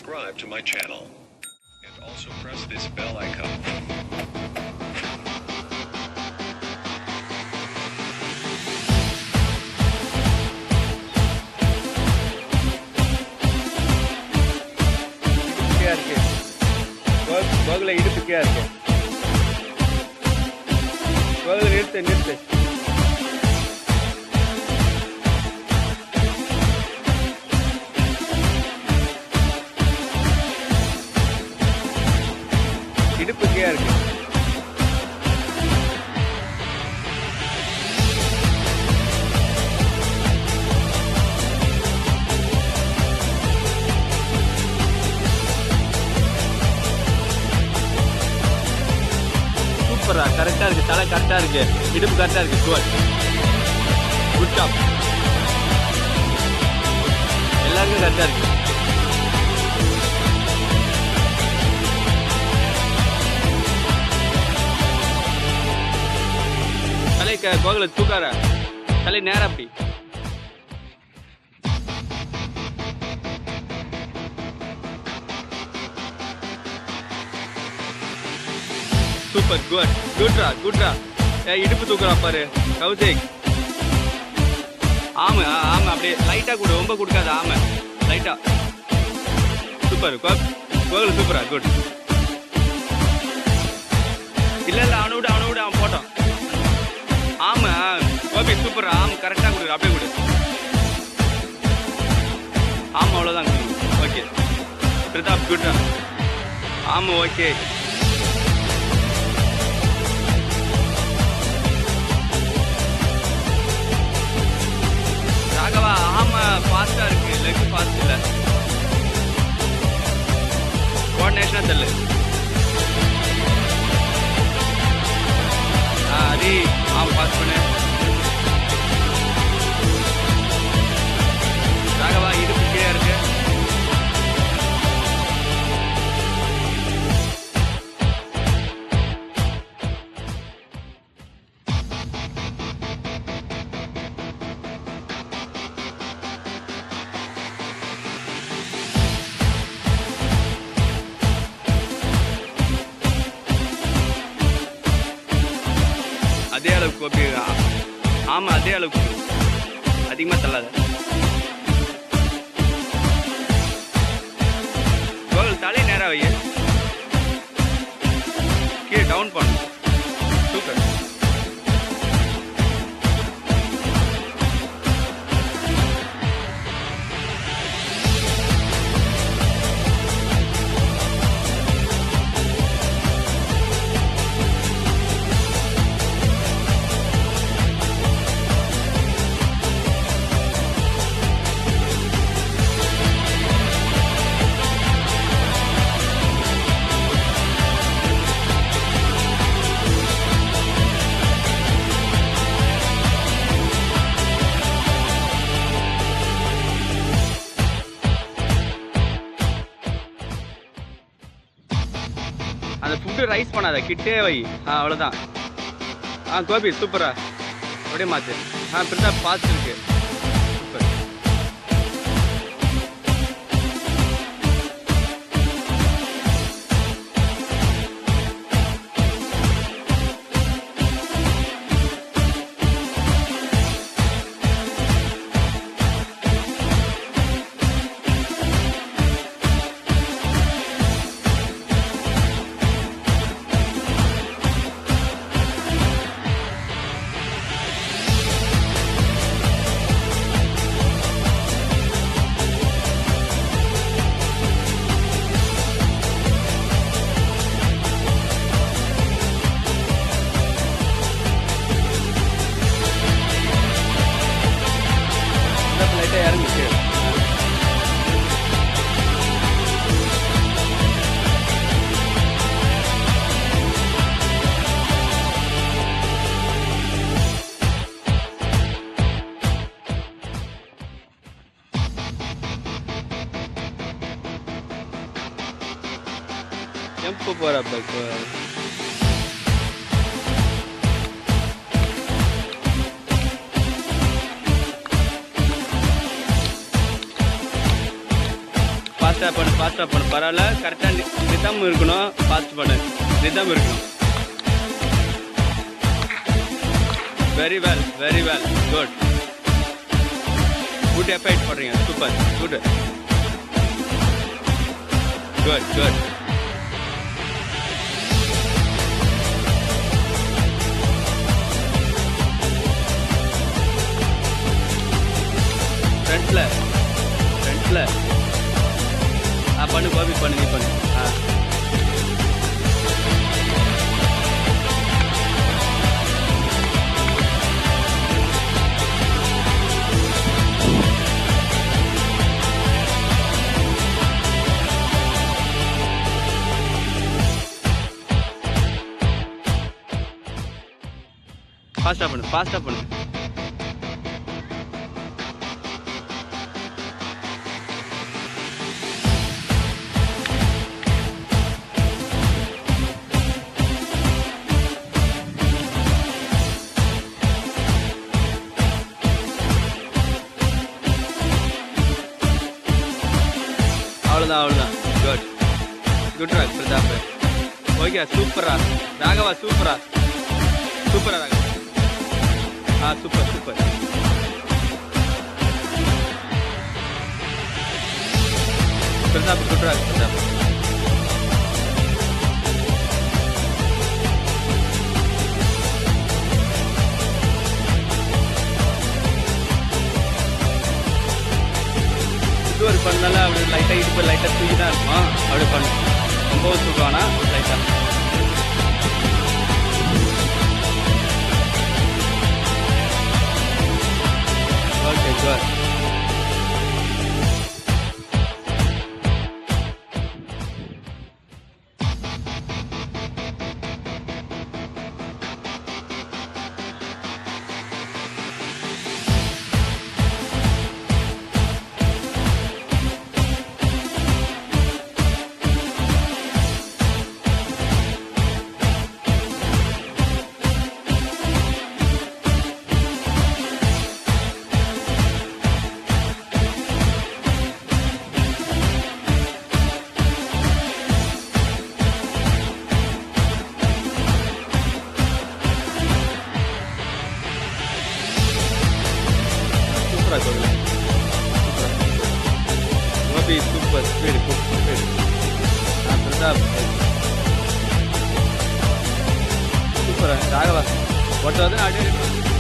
subscribe to my channel and also press this bell icon. பகல இடுப்புக்கே இருக்கு. பகல நிறுத்து இடுப்புக்கே இருக்கு. சூப்பரா கரெக்டா இருக்கு. தலை கரெக்டா இருக்கு. இடுப்பு கரெக்டா இருக்கு. Good job. எல்லாருக்கும் கரெக்டா இருக்கு. தலை கோகல தூக்கார. தலை நேரா அப்படி. சூப்பர் குட்ரா. இடுப்பு தூக்குறா பாரு கௌசிக். ஆமா அப்படியே லைட்டா கொடு, ரொம்ப கொடுக்காத. ஆமா லைட்டா. சூப்பர் கோகல சூப்பரா. குட். இல்ல அவனை விடு அவன் போட்டோம். ஆமா கோபி சூப்பர். ஆமா கரெக்டா கொடு, அப்படியே கொடு. ஆமா அவ்வளவுதான். ஓகே பிரதாப் குட்ரா. ஆமா ஓகே. ராகவா ஆமா ஃபாஸ்டா இருக்கு. லெக் ஃபாஸ்ட் இல்ல. கோஆர்டினேஷனா தெரியல. அரி ஆமா பாஸ் பண்ணு. ராகவா இடுப்பு கீழே இருக்கு. அதே அளவுக்கு கோபி. ஆமா அதே அளவுக்கு அதிகமா தள்ளாத. தலை நேரா வை. கீழே டவுன் பண்ணு. சூப்பர். அந்த ஃபுட்டு ரைஸ் பண்ணாத, கிட்டே வை. அவ்வளோதான். கோபி சூப்பரா. அப்படியே மாற்று. பிரதாப் ஃபாஸ்ட் இருக்கு. சூப்பர். இறங்கிச்சு. எப்போ போறப்ப ஃபாஸ்ட்டாக பண்ணு பரவாயில்ல. கரெக்டாக ரிதம் இருக்கணும். ஃபாஸ்ட் பண்ணு, ரிதம் இருக்கணும். வெரி வெல் குட் எஃபெக்ட் பண்ணுறீங்க. சூப்பர் குட் ஃப்ரண்ட்ல பண்ணு கோபி, பண்ணு நீ பண்ணு. ஃபாஸ்ட்டாக பண்ணு. அவ்வளோதான். Good rock Pratap. ஓகே, சூப்பரா ராகவா, சூப்பரா Raghava. Super Pratap, good rock Pratap. ஒரு பண்ணால அப்படி லைட்டாக இடுப்பு லைட்டாக தூக்கி தான் இருக்கும். அப்படி பண்ணு, ரொம்ப தூக்கானா லைட்டாக. Okay good. Gopi, super speed. Pratap, super. Raghava, what are the ideas?